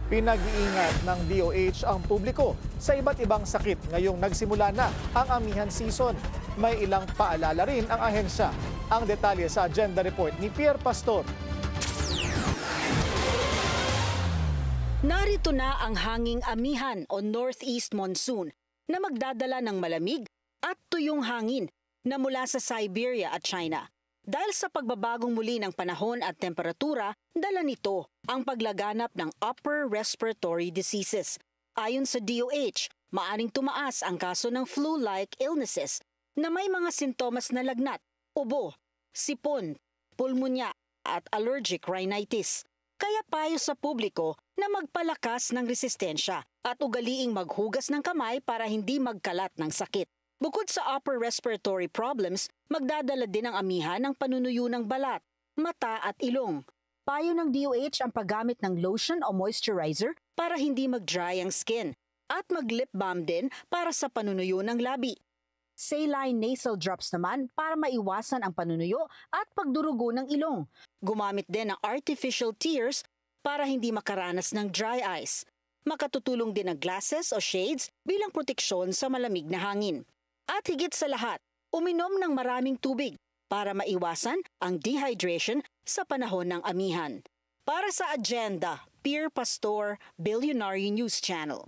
Pinag-iingat ng DOH ang publiko sa iba't ibang sakit ngayong nagsimula na ang amihan season. May ilang paalala rin ang ahensya. Ang detalye sa agenda report ni Pierre Pastor. Narito na ang hanging amihan o northeast monsoon na magdadala ng malamig at tuyong hangin na mula sa Siberia at China. Dahil sa pagbabagong muli ng panahon at temperatura, dala nito ang paglaganap ng upper respiratory diseases. Ayon sa DOH, maaring tumaas ang kaso ng flu-like illnesses na may mga sintomas na lagnat, ubo, sipon, pulmonya at allergic rhinitis. Kaya payo sa publiko na magpalakas ng resistensya at ugaliing maghugas ng kamay para hindi magkalat ng sakit. Bukod sa upper respiratory problems, magdadala din ang amihan ng panunuyo ng balat, mata at ilong. Payo ng DOH ang paggamit ng lotion o moisturizer para hindi mag-dry ang skin at mag-lip balm din para sa panunuyo ng labi. Saline nasal drops naman para maiwasan ang panunuyo at pagdurugo ng ilong. Gumamit din ng artificial tears para hindi makaranas ng dry eyes. Makatutulong din ang glasses o shades bilang proteksyon sa malamig na hangin. At higit sa lahat, uminom ng maraming tubig para maiwasan ang dehydration sa panahon ng amihan. Para sa agenda, Pierre Pastor, Billionaire News Channel.